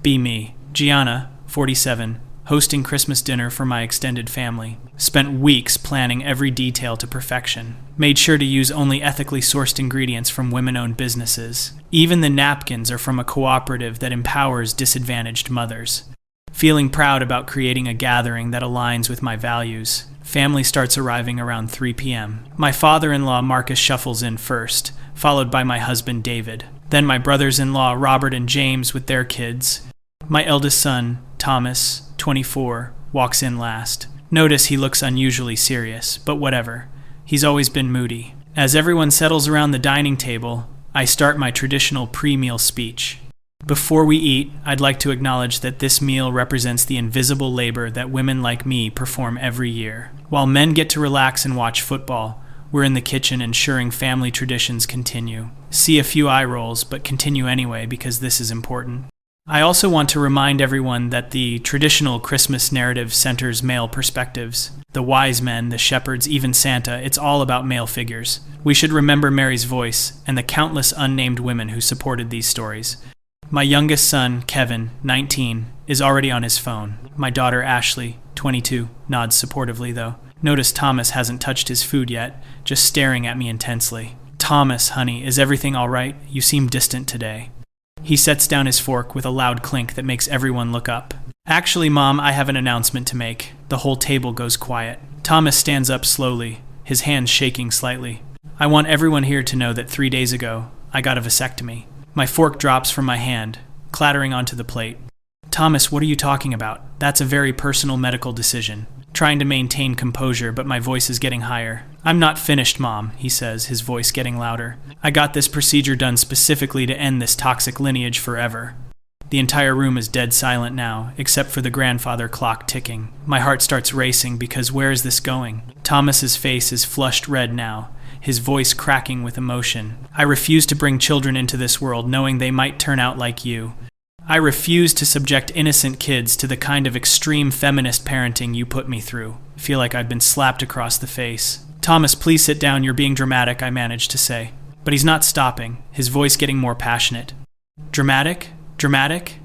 Be me. Gianna, 47, hosting Christmas dinner for my extended family. Spent weeks planning every detail to perfection. Made sure to use only ethically sourced ingredients from women-owned businesses. Even the napkins are from a cooperative that empowers disadvantaged mothers. Feeling proud about creating a gathering that aligns with my values. Family starts arriving around 3 p.m. My father-in-law Marcus shuffles in first, followed by my husband David. Then my brothers-in-law Robert and James with their kids. My eldest son, Thomas, 24, walks in last. Notice he looks unusually serious, but whatever. He's always been moody. As everyone settles around the dining table, I start my traditional pre-meal speech. Before we eat, I'd like to acknowledge that this meal represents the invisible labor that women like me perform every year. While men get to relax and watch football, we're in the kitchen ensuring family traditions continue. See a few eye rolls, but continue anyway because this is important. I also want to remind everyone that the traditional Christmas narrative centers male perspectives. The wise men, the shepherds, even Santa, it's all about male figures. We should remember Mary's voice and the countless unnamed women who supported these stories. My youngest son, Kevin, 19, is already on his phone. My daughter, Ashley, 22, nods supportively though. Notice Thomas hasn't touched his food yet, just staring at me intensely. Thomas, honey, is everything all right? You seem distant today. He sets down his fork with a loud clink that makes everyone look up. Actually, Mom, I have an announcement to make. The whole table goes quiet. Thomas stands up slowly, his hands shaking slightly. I want everyone here to know that 3 days ago, I got a vasectomy. My fork drops from my hand, clattering onto the plate. Thomas, what are you talking about? That's a very personal medical decision. Trying to maintain composure, but my voice is getting higher. I'm not finished, Mom, he says, his voice getting louder. I got this procedure done specifically to end this toxic lineage forever. The entire room is dead silent now, except for the grandfather clock ticking. My heart starts racing because where is this going? Thomas's face is flushed red now, his voice cracking with emotion. I refuse to bring children into this world knowing they might turn out like you. I refuse to subject innocent kids to the kind of extreme feminist parenting you put me through. I feel like I've been slapped across the face. Thomas, please sit down, you're being dramatic, I managed to say. But he's not stopping, his voice getting more passionate. Dramatic? Dramatic?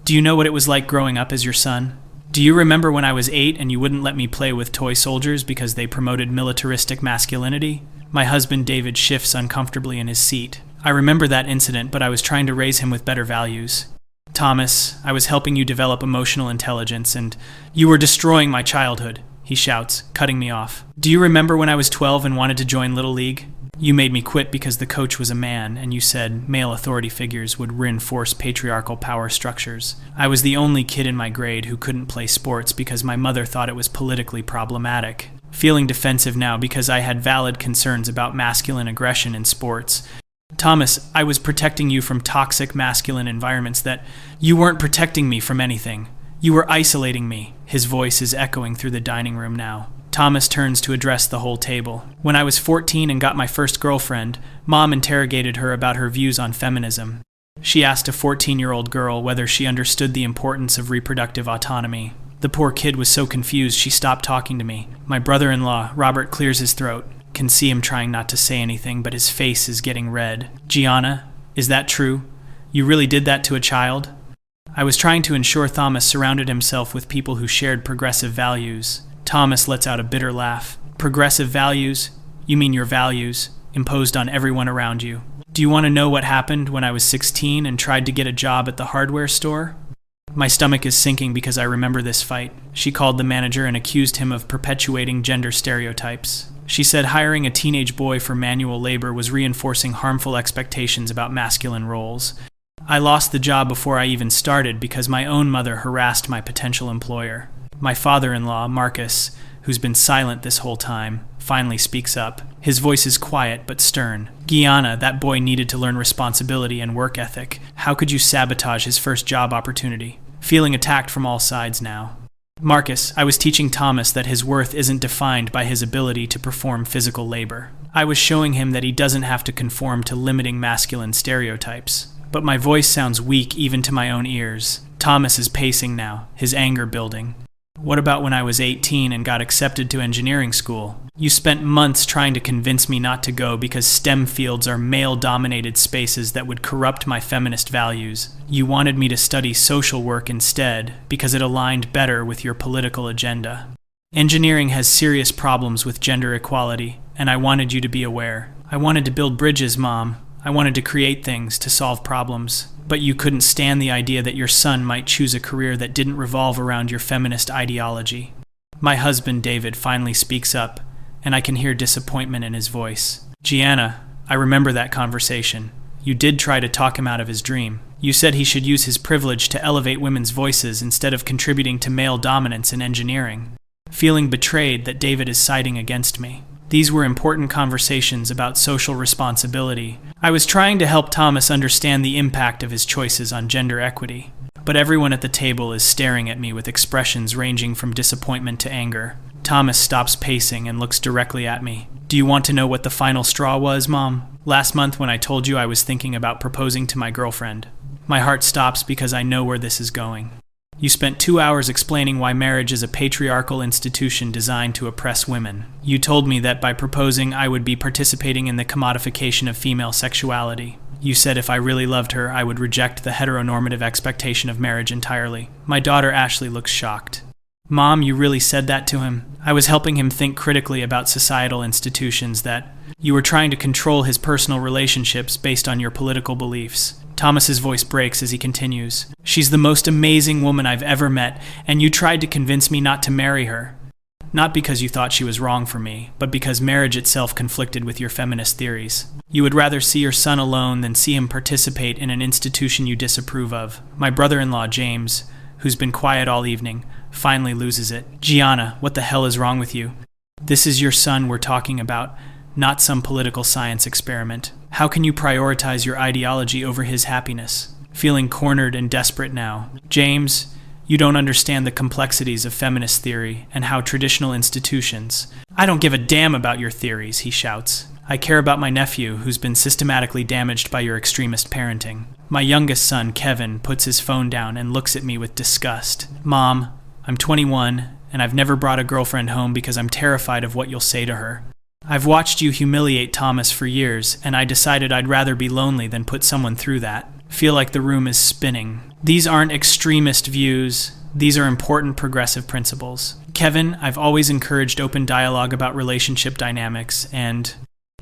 Do you know what it was like growing up as your son? Do you remember when I was 8 and you wouldn't let me play with toy soldiers because they promoted militaristic masculinity? My husband David shifts uncomfortably in his seat. I remember that incident, but I was trying to raise him with better values. Thomas, I was helping you develop emotional intelligence, and you were destroying my childhood, he shouts, cutting me off. Do you remember when I was 12 and wanted to join Little League? You made me quit because the coach was a man, and you said male authority figures would reinforce patriarchal power structures. I was the only kid in my grade who couldn't play sports because my mother thought it was politically problematic. Feeling defensive now because I had valid concerns about masculine aggression in sports. Thomas, I was protecting you from toxic masculine environments that you weren't protecting me from anything. You were isolating me. His voice is echoing through the dining room now. Thomas turns to address the whole table. When I was 14 and got my first girlfriend, Mom interrogated her about her views on feminism. She asked a 14-year-old girl whether she understood the importance of reproductive autonomy. The poor kid was so confused she stopped talking to me. My brother-in-law, Robert, clears his throat. Can see him trying not to say anything, but his face is getting red. Gianna, is that true? You really did that to a child? I was trying to ensure Thomas surrounded himself with people who shared progressive values. Thomas lets out a bitter laugh. Progressive values? You mean your values, imposed on everyone around you. Do you want to know what happened when I was 16 and tried to get a job at the hardware store? My stomach is sinking because I remember this fight. She called the manager and accused him of perpetuating gender stereotypes. She said hiring a teenage boy for manual labor was reinforcing harmful expectations about masculine roles. I lost the job before I even started because my own mother harassed my potential employer. My father-in-law, Marcus, who's been silent this whole time, finally speaks up. His voice is quiet but stern. Gianna, that boy needed to learn responsibility and work ethic. How could you sabotage his first job opportunity? Feeling attacked from all sides now. Marcus, I was teaching Thomas that his worth isn't defined by his ability to perform physical labor. I was showing him that he doesn't have to conform to limiting masculine stereotypes. But my voice sounds weak even to my own ears. Thomas is pacing now, his anger building. What about when I was 18 and got accepted to engineering school? You spent months trying to convince me not to go because STEM fields are male-dominated spaces that would corrupt my feminist values. You wanted me to study social work instead because it aligned better with your political agenda. Engineering has serious problems with gender equality, and I wanted you to be aware. I wanted to build bridges, Mom. I wanted to create things to solve problems. But you couldn't stand the idea that your son might choose a career that didn't revolve around your feminist ideology. My husband, David, finally speaks up, and I can hear disappointment in his voice. Gianna, I remember that conversation. You did try to talk him out of his dream. You said he should use his privilege to elevate women's voices instead of contributing to male dominance in engineering. Feeling betrayed that David is siding against me. These were important conversations about social responsibility. I was trying to help Thomas understand the impact of his choices on gender equity. But everyone at the table is staring at me with expressions ranging from disappointment to anger. Thomas stops pacing and looks directly at me. Do you want to know what the final straw was, Mom? Last month when I told you I was thinking about proposing to my girlfriend. My heart stops because I know where this is going. You spent 2 hours explaining why marriage is a patriarchal institution designed to oppress women. You told me that by proposing, I would be participating in the commodification of female sexuality. You said if I really loved her, I would reject the heteronormative expectation of marriage entirely. My daughter Ashley looks shocked. Mom, you really said that to him? I was helping him think critically about societal institutions that you were trying to control his personal relationships based on your political beliefs. Thomas's voice breaks as he continues. She's the most amazing woman I've ever met, and you tried to convince me not to marry her. Not because you thought she was wrong for me, but because marriage itself conflicted with your feminist theories. You would rather see your son alone than see him participate in an institution you disapprove of. My brother-in-law, James, who's been quiet all evening, finally loses it. Gianna, what the hell is wrong with you? This is your son we're talking about, not some political science experiment. How can you prioritize your ideology over his happiness? Feeling cornered and desperate now. James, you don't understand the complexities of feminist theory and how traditional institutions... I don't give a damn about your theories, he shouts. I care about my nephew, who's been systematically damaged by your extremist parenting. My youngest son, Kevin, puts his phone down and looks at me with disgust. Mom, I'm 21, and I've never brought a girlfriend home because I'm terrified of what you'll say to her. I've watched you humiliate Thomas for years, and I decided I'd rather be lonely than put someone through that. Feel like the room is spinning. These aren't extremist views. These are important progressive principles. Kevin, I've always encouraged open dialogue about relationship dynamics, and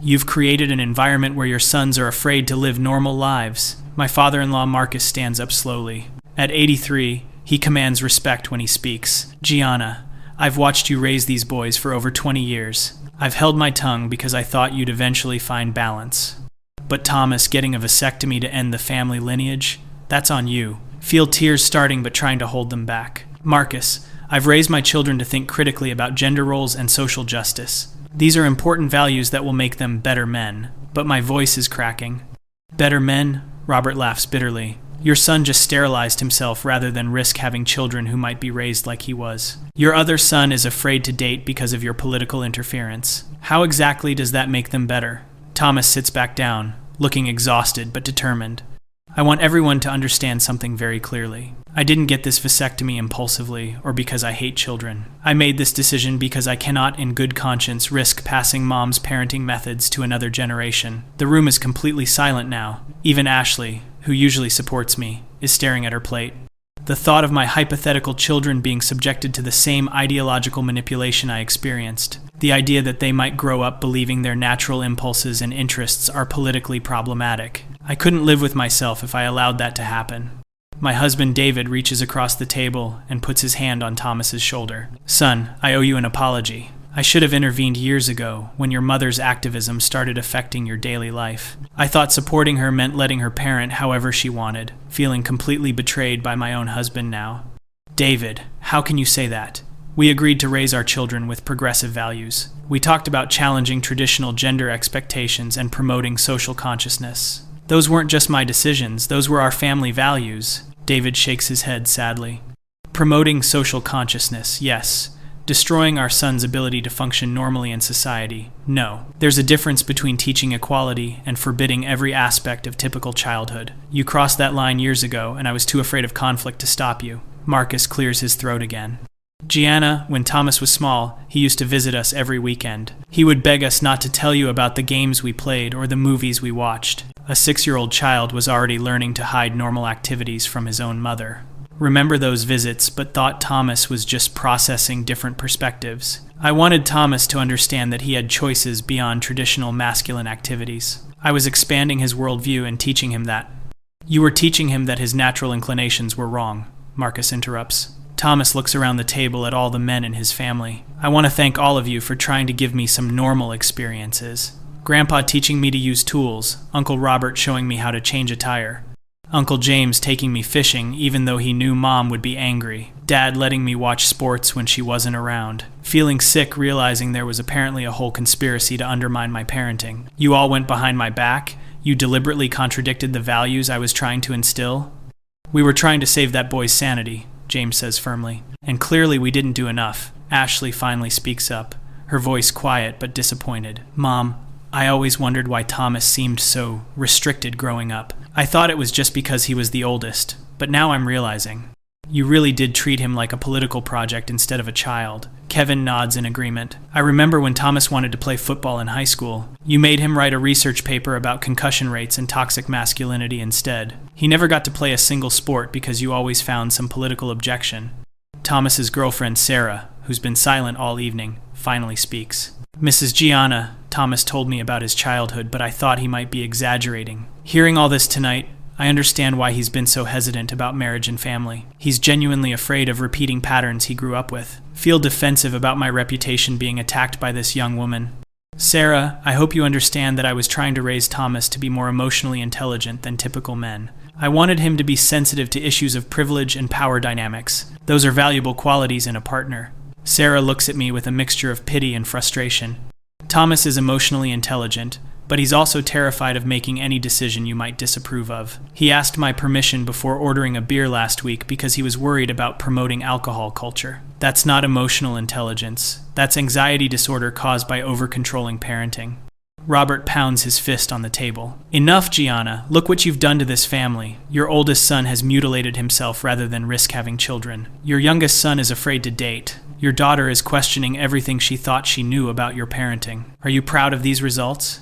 you've created an environment where your sons are afraid to live normal lives. My father-in-law Marcus stands up slowly. At 83, he commands respect when he speaks. Gianna, I've watched you raise these boys for over 20 years. I've held my tongue because I thought you'd eventually find balance. But Thomas getting a vasectomy to end the family lineage, that's on you. Feel tears starting but trying to hold them back. Marcus, I've raised my children to think critically about gender roles and social justice. These are important values that will make them better men. But my voice is cracking. Better men? Robert laughs bitterly. Your son just sterilized himself rather than risk having children who might be raised like he was. Your other son is afraid to date because of your political interference. How exactly does that make them better? Thomas sits back down, looking exhausted but determined. I want everyone to understand something very clearly. I didn't get this vasectomy impulsively or because I hate children. I made this decision because I cannot in good conscience risk passing Mom's parenting methods to another generation. The room is completely silent now. Even Ashley, who usually supports me, is staring at her plate. The thought of my hypothetical children being subjected to the same ideological manipulation I experienced, the idea that they might grow up believing their natural impulses and interests are politically problematic. I couldn't live with myself if I allowed that to happen. My husband David reaches across the table and puts his hand on Thomas's shoulder. Son, I owe you an apology. I should have intervened years ago when your mother's activism started affecting your daily life. I thought supporting her meant letting her parent however she wanted, feeling completely betrayed by my own husband now. David, how can you say that? We agreed to raise our children with progressive values. We talked about challenging traditional gender expectations and promoting social consciousness. Those weren't just my decisions, those were our family values. David shakes his head sadly. Promoting social consciousness, yes. Destroying our son's ability to function normally in society, no. There's a difference between teaching equality and forbidding every aspect of typical childhood. You crossed that line years ago, and I was too afraid of conflict to stop you. Marcus clears his throat again. Gianna, when Thomas was small, he used to visit us every weekend. He would beg us not to tell you about the games we played or the movies we watched. A 6-year-old child was already learning to hide normal activities from his own mother. Remember those visits, but thought Thomas was just processing different perspectives. I wanted Thomas to understand that he had choices beyond traditional masculine activities. I was expanding his worldview and teaching him that. You were teaching him that his natural inclinations were wrong, Marcus interrupts. Thomas looks around the table at all the men in his family. I want to thank all of you for trying to give me some normal experiences. Grandpa teaching me to use tools, Uncle Robert showing me how to change a tire, Uncle James taking me fishing even though he knew Mom would be angry, Dad letting me watch sports when she wasn't around, feeling sick realizing there was apparently a whole conspiracy to undermine my parenting. You all went behind my back, you deliberately contradicted the values I was trying to instill. We were trying to save that boy's sanity, James says firmly. And clearly we didn't do enough. Ashley finally speaks up, her voice quiet but disappointed. Mom, I always wondered why Thomas seemed so restricted growing up. I thought it was just because he was the oldest, but now I'm realizing. You really did treat him like a political project instead of a child. Kevin nods in agreement. I remember when Thomas wanted to play football in high school. You made him write a research paper about concussion rates and toxic masculinity instead. He never got to play a single sport because you always found some political objection. Thomas's girlfriend Sarah, who's been silent all evening, finally speaks. Mrs. Gianna, Thomas told me about his childhood, but I thought he might be exaggerating. Hearing all this tonight, I understand why he's been so hesitant about marriage and family. He's genuinely afraid of repeating patterns he grew up with. Feel defensive about my reputation being attacked by this young woman. Sarah, I hope you understand that I was trying to raise Thomas to be more emotionally intelligent than typical men. I wanted him to be sensitive to issues of privilege and power dynamics. Those are valuable qualities in a partner. Sarah looks at me with a mixture of pity and frustration. Thomas is emotionally intelligent, but he's also terrified of making any decision you might disapprove of. He asked my permission before ordering a beer last week because he was worried about promoting alcohol culture. That's not emotional intelligence. That's anxiety disorder caused by over-controlling parenting. Robert pounds his fist on the table. Enough, Gianna. Look what you've done to this family. Your oldest son has mutilated himself rather than risk having children. Your youngest son is afraid to date. Your daughter is questioning everything she thought she knew about your parenting. Are you proud of these results?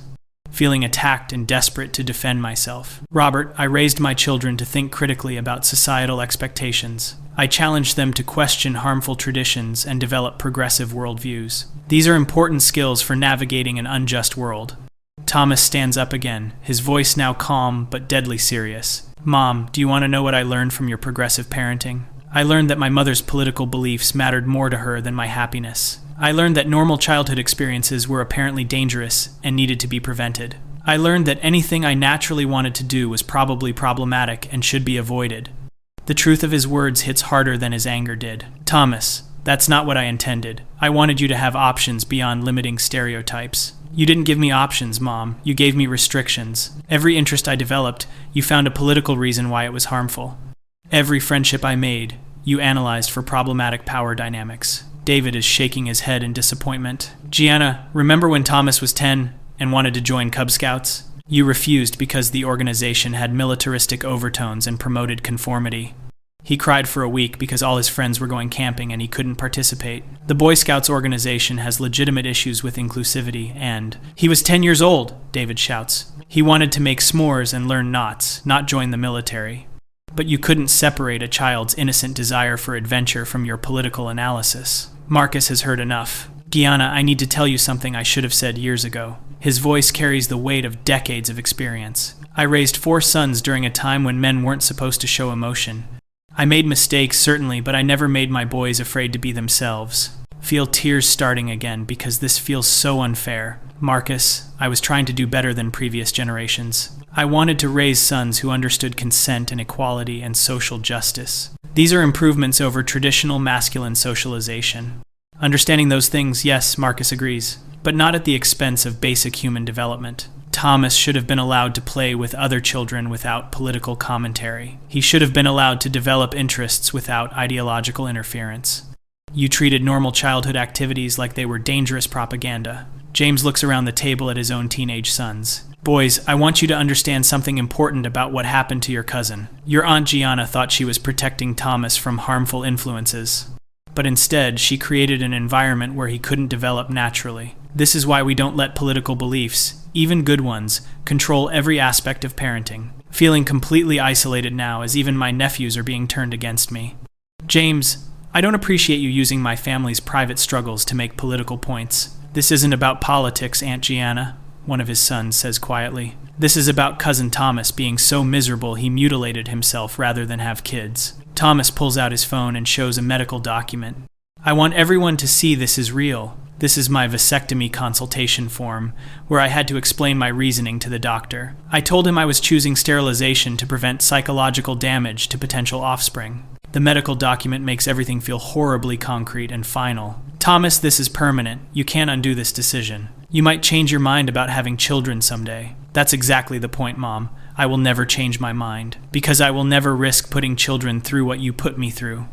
Feeling attacked and desperate to defend myself. Robert, I raised my children to think critically about societal expectations. I challenged them to question harmful traditions and develop progressive worldviews. These are important skills for navigating an unjust world. Thomas stands up again, his voice now calm but deadly serious. Mom, do you want to know what I learned from your progressive parenting? I learned that my mother's political beliefs mattered more to her than my happiness. I learned that normal childhood experiences were apparently dangerous and needed to be prevented. I learned that anything I naturally wanted to do was probably problematic and should be avoided. The truth of his words hits harder than his anger did. Thomas, that's not what I intended. I wanted you to have options beyond limiting stereotypes. You didn't give me options, Mom. You gave me restrictions. Every interest I developed, you found a political reason why it was harmful. Every friendship I made, you analyzed for problematic power dynamics. David is shaking his head in disappointment. Gianna, remember when Thomas was 10 and wanted to join Cub Scouts? You refused because the organization had militaristic overtones and promoted conformity. He cried for a week because all his friends were going camping and he couldn't participate. The Boy Scouts organization has legitimate issues with inclusivity and... He was 10 years old, David shouts. He wanted to make s'mores and learn knots, not join the military. But you couldn't separate a child's innocent desire for adventure from your political analysis. Marcus has heard enough. Gianna, I need to tell you something I should have said years ago. His voice carries the weight of decades of experience. I raised 4 sons during a time when men weren't supposed to show emotion. I made mistakes, certainly, but I never made my boys afraid to be themselves. Feel tears starting again because this feels so unfair. Marcus, I was trying to do better than previous generations. I wanted to raise sons who understood consent and equality and social justice. These are improvements over traditional masculine socialization. Understanding those things, yes, Marcus agrees, but not at the expense of basic human development. Thomas should have been allowed to play with other children without political commentary. He should have been allowed to develop interests without ideological interference. You treated normal childhood activities like they were dangerous propaganda. James looks around the table at his own teenage sons. Boys, I want you to understand something important about what happened to your cousin. Your Aunt Gianna thought she was protecting Thomas from harmful influences. But instead, she created an environment where he couldn't develop naturally. This is why we don't let political beliefs, even good ones, control every aspect of parenting. Feeling completely isolated now as even my nephews are being turned against me. James, I don't appreciate you using my family's private struggles to make political points. This isn't about politics, Aunt Gianna, one of his sons says quietly. This is about cousin Thomas being so miserable he mutilated himself rather than have kids. Thomas pulls out his phone and shows a medical document. I want everyone to see this is real. This is my vasectomy consultation form, where I had to explain my reasoning to the doctor. I told him I was choosing sterilization to prevent psychological damage to potential offspring. The medical document makes everything feel horribly concrete and final. Thomas, this is permanent. You can't undo this decision. You might change your mind about having children someday. That's exactly the point, Mom. I will never change my mind, because I will never risk putting children through what you put me through.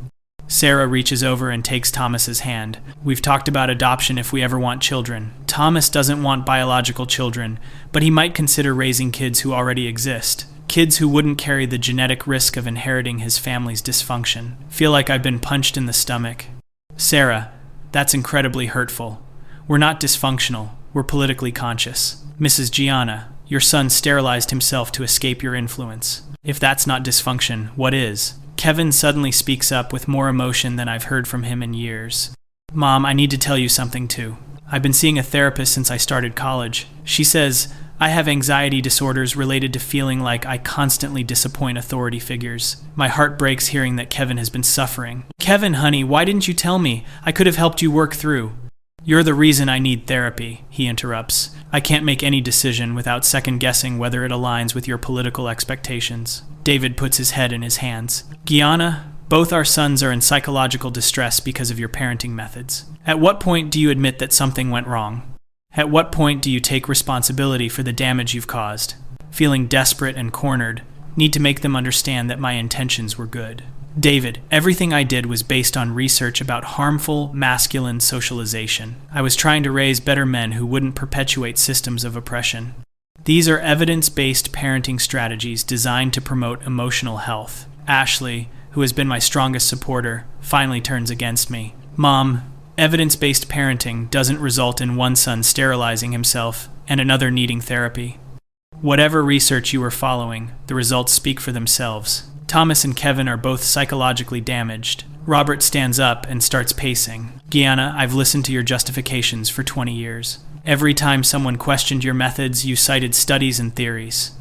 Sarah reaches over and takes Thomas's hand. We've talked about adoption if we ever want children. Thomas doesn't want biological children, but he might consider raising kids who already exist. Kids who wouldn't carry the genetic risk of inheriting his family's dysfunction. Feel like I've been punched in the stomach. Sarah, that's incredibly hurtful. We're not dysfunctional. We're politically conscious. Mrs. Gianna, your son sterilized himself to escape your influence. If that's not dysfunction, what is? Kevin suddenly speaks up with more emotion than I've heard from him in years. Mom, I need to tell you something too. I've been seeing a therapist since I started college. She says, I have anxiety disorders related to feeling like I constantly disappoint authority figures. My heart breaks hearing that Kevin has been suffering. Kevin, honey, why didn't you tell me? I could have helped you work through. You're the reason I need therapy, he interrupts. I can't make any decision without second-guessing whether it aligns with your political expectations. David puts his head in his hands. Gianna, both our sons are in psychological distress because of your parenting methods. At what point do you admit that something went wrong? At what point do you take responsibility for the damage you've caused? Feeling desperate and cornered, need to make them understand that my intentions were good. David, everything I did was based on research about harmful, masculine socialization. I was trying to raise better men who wouldn't perpetuate systems of oppression. These are evidence-based parenting strategies designed to promote emotional health. Ashley, who has been my strongest supporter, finally turns against me. Mom, evidence-based parenting doesn't result in one son sterilizing himself and another needing therapy. Whatever research you were following, the results speak for themselves. Thomas and Kevin are both psychologically damaged. Robert stands up and starts pacing. Gianna, I've listened to your justifications for 20 years. Every time someone questioned your methods, you cited studies and theories.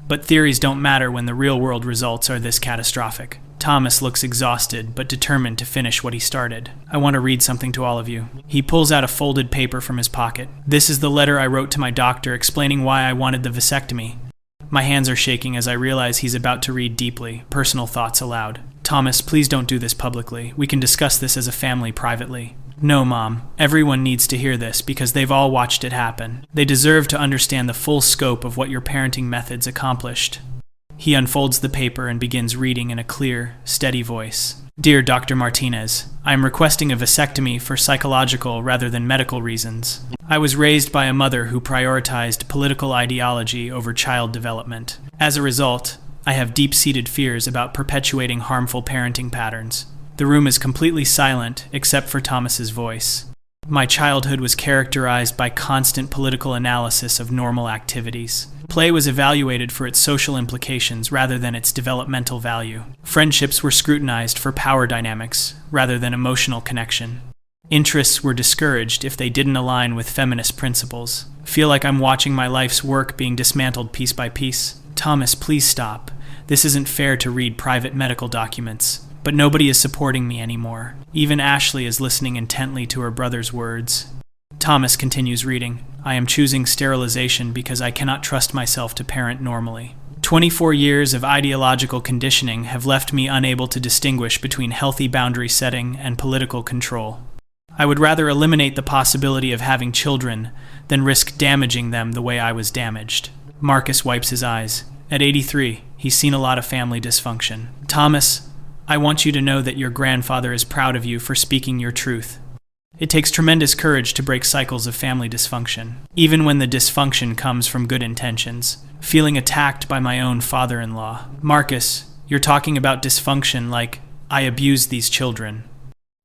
But theories don't matter when the real-world results are this catastrophic. Thomas looks exhausted, but determined to finish what he started. I want to read something to all of you. He pulls out a folded paper from his pocket. This is the letter I wrote to my doctor explaining why I wanted the vasectomy. My hands are shaking as I realize he's about to read deeply, personal thoughts aloud. Thomas, please don't do this publicly. We can discuss this as a family privately. No, Mom. Everyone needs to hear this because they've all watched it happen. They deserve to understand the full scope of what your parenting methods accomplished. He unfolds the paper and begins reading in a clear, steady voice. Dear Dr. Martinez, I am requesting a vasectomy for psychological rather than medical reasons. I was raised by a mother who prioritized political ideology over child development. As a result, I have deep-seated fears about perpetuating harmful parenting patterns. The room is completely silent except for Thomas's voice. My childhood was characterized by constant political analysis of normal activities. Play was evaluated for its social implications rather than its developmental value. Friendships were scrutinized for power dynamics rather than emotional connection. Interests were discouraged if they didn't align with feminist principles. Feel like I'm watching my life's work being dismantled piece by piece. Thomas, please stop. This isn't fair to read private medical documents. But nobody is supporting me anymore. Even Ashley is listening intently to her brother's words. Thomas continues reading. I am choosing sterilization because I cannot trust myself to parent normally. 24 years of ideological conditioning have left me unable to distinguish between healthy boundary setting and political control. I would rather eliminate the possibility of having children than risk damaging them the way I was damaged. Marcus wipes his eyes. At 83, he's seen a lot of family dysfunction. Thomas, I want you to know that your grandfather is proud of you for speaking your truth. It takes tremendous courage to break cycles of family dysfunction, even when the dysfunction comes from good intentions. Feeling attacked by my own father-in-law. Marcus, you're talking about dysfunction like, I abused these children.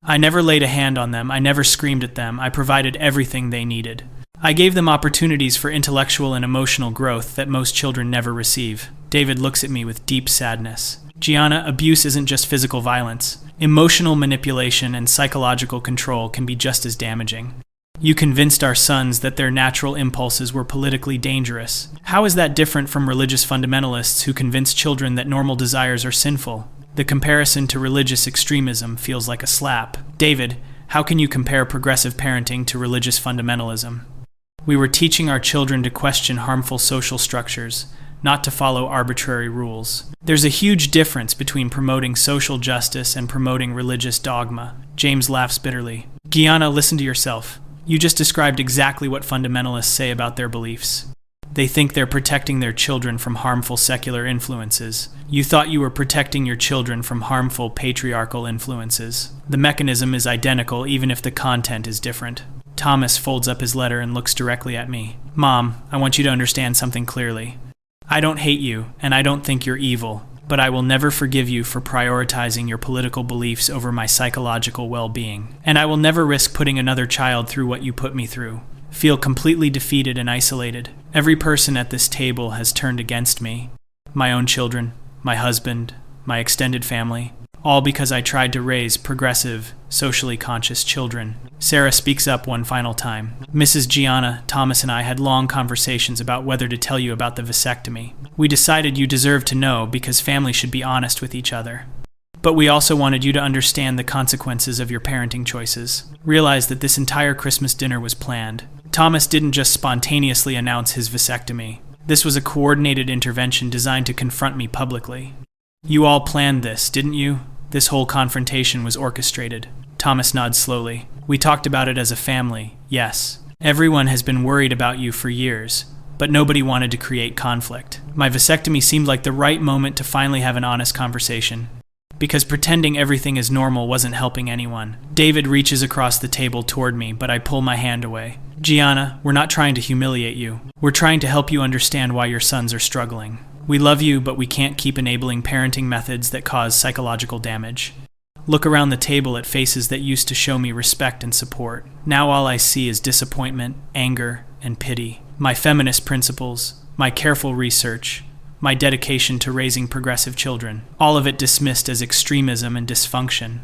I never laid a hand on them, I never screamed at them, I provided everything they needed. I gave them opportunities for intellectual and emotional growth that most children never receive. David looks at me with deep sadness. Gianna, abuse isn't just physical violence. Emotional manipulation and psychological control can be just as damaging. You convinced our sons that their natural impulses were politically dangerous. How is that different from religious fundamentalists who convince children that normal desires are sinful? The comparison to religious extremism feels like a slap. David, how can you compare progressive parenting to religious fundamentalism? We were teaching our children to question harmful social structures, not to follow arbitrary rules. There's a huge difference between promoting social justice and promoting religious dogma. James laughs bitterly. Gianna, listen to yourself. You just described exactly what fundamentalists say about their beliefs. They think they're protecting their children from harmful secular influences. You thought you were protecting your children from harmful patriarchal influences. The mechanism is identical even if the content is different. Thomas folds up his letter and looks directly at me. Mom, I want you to understand something clearly. I don't hate you, and I don't think you're evil, but I will never forgive you for prioritizing your political beliefs over my psychological well-being. And I will never risk putting another child through what you put me through. Feel completely defeated and isolated. Every person at this table has turned against me. My own children, my husband, my extended family, all because I tried to raise progressive, socially conscious children. Sarah speaks up one final time. Mrs. Gianna, Thomas and I had long conversations about whether to tell you about the vasectomy. We decided you deserved to know because families should be honest with each other. But we also wanted you to understand the consequences of your parenting choices. Realize that this entire Christmas dinner was planned. Thomas didn't just spontaneously announce his vasectomy. This was a coordinated intervention designed to confront me publicly. You all planned this, didn't you? This whole confrontation was orchestrated. Thomas nods slowly. We talked about it as a family, yes. Everyone has been worried about you for years, but nobody wanted to create conflict. My vasectomy seemed like the right moment to finally have an honest conversation. Because pretending everything is normal wasn't helping anyone. David reaches across the table toward me, but I pull my hand away. Gianna, we're not trying to humiliate you. We're trying to help you understand why your sons are struggling. We love you, but we can't keep enabling parenting methods that cause psychological damage. Look around the table at faces that used to show me respect and support. Now all I see is disappointment, anger, and pity. My feminist principles, my careful research, my dedication to raising progressive children, all of it dismissed as extremism and dysfunction.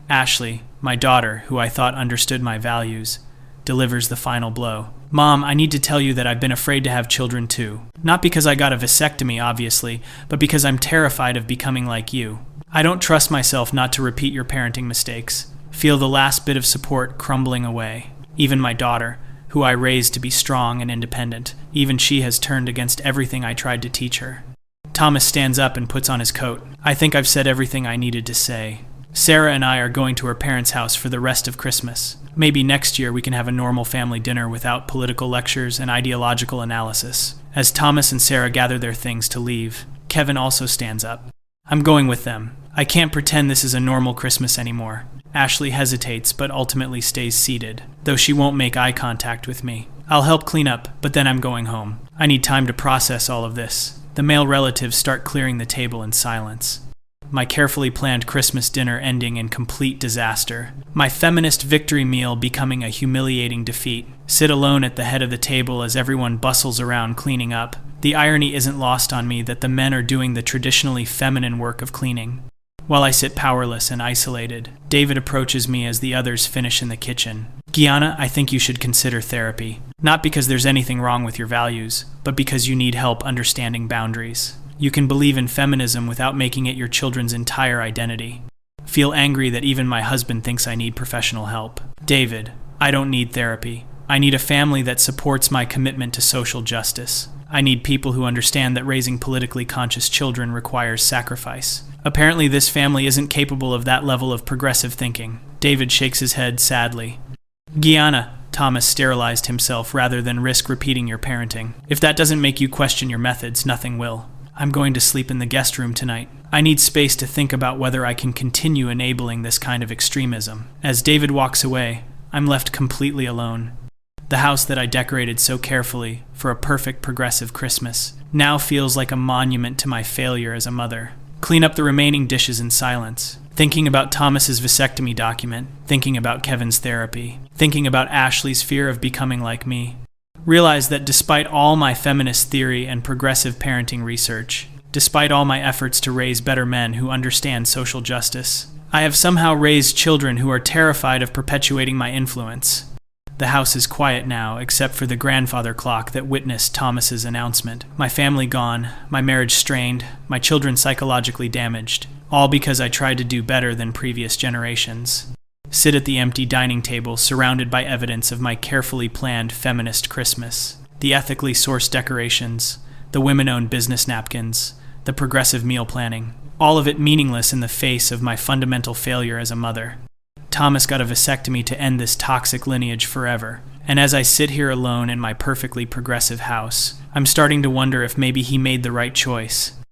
Ashley, my daughter, who I thought understood my values, delivers the final blow. Mom, I need to tell you that I've been afraid to have children too. Not because I got a vasectomy, obviously, but because I'm terrified of becoming like you. I don't trust myself not to repeat your parenting mistakes. Feel the last bit of support crumbling away. Even my daughter, who I raised to be strong and independent, even she has turned against everything I tried to teach her. Thomas stands up and puts on his coat. I think I've said everything I needed to say. Sarah and I are going to her parents' house for the rest of Christmas. Maybe next year we can have a normal family dinner without political lectures and ideological analysis. As Thomas and Sarah gather their things to leave, Kevin also stands up. I'm going with them. I can't pretend this is a normal Christmas anymore. Ashley hesitates, but ultimately stays seated, though she won't make eye contact with me. I'll help clean up, but then I'm going home. I need time to process all of this. The male relatives start clearing the table in silence. My carefully planned Christmas dinner ending in complete disaster. My feminist victory meal becoming a humiliating defeat. Sit alone at the head of the table as everyone bustles around cleaning up. The irony isn't lost on me that the men are doing the traditionally feminine work of cleaning. While I sit powerless and isolated, David approaches me as the others finish in the kitchen. Gianna, I think you should consider therapy. Not because there's anything wrong with your values, but because you need help understanding boundaries. You can believe in feminism without making it your children's entire identity. Feel angry that even my husband thinks I need professional help. David, I don't need therapy. I need a family that supports my commitment to social justice. I need people who understand that raising politically conscious children requires sacrifice. Apparently this family isn't capable of that level of progressive thinking. David shakes his head sadly. Gianna, Thomas sterilized himself rather than risk repeating your parenting. If that doesn't make you question your methods, nothing will. I'm going to sleep in the guest room tonight. I need space to think about whether I can continue enabling this kind of extremism. As David walks away, I'm left completely alone. The house that I decorated so carefully for a perfect progressive Christmas now feels like a monument to my failure as a mother. Clean up the remaining dishes in silence. Thinking about Thomas's vasectomy document, thinking about Kevin's therapy, thinking about Ashley's fear of becoming like me. Realized that despite all my feminist theory and progressive parenting research, despite all my efforts to raise better men who understand social justice, I have somehow raised children who are terrified of perpetuating my influence. The house is quiet now, except for the grandfather clock that witnessed Thomas's announcement. My family gone, my marriage strained, my children psychologically damaged, all because I tried to do better than previous generations. Sit at the empty dining table surrounded by evidence of my carefully planned feminist Christmas. The ethically sourced decorations, the women-owned business napkins, the progressive meal planning. All of it meaningless in the face of my fundamental failure as a mother. Thomas got a vasectomy to end this toxic lineage forever. And as I sit here alone in my perfectly progressive house, I'm starting to wonder if maybe he made the right choice.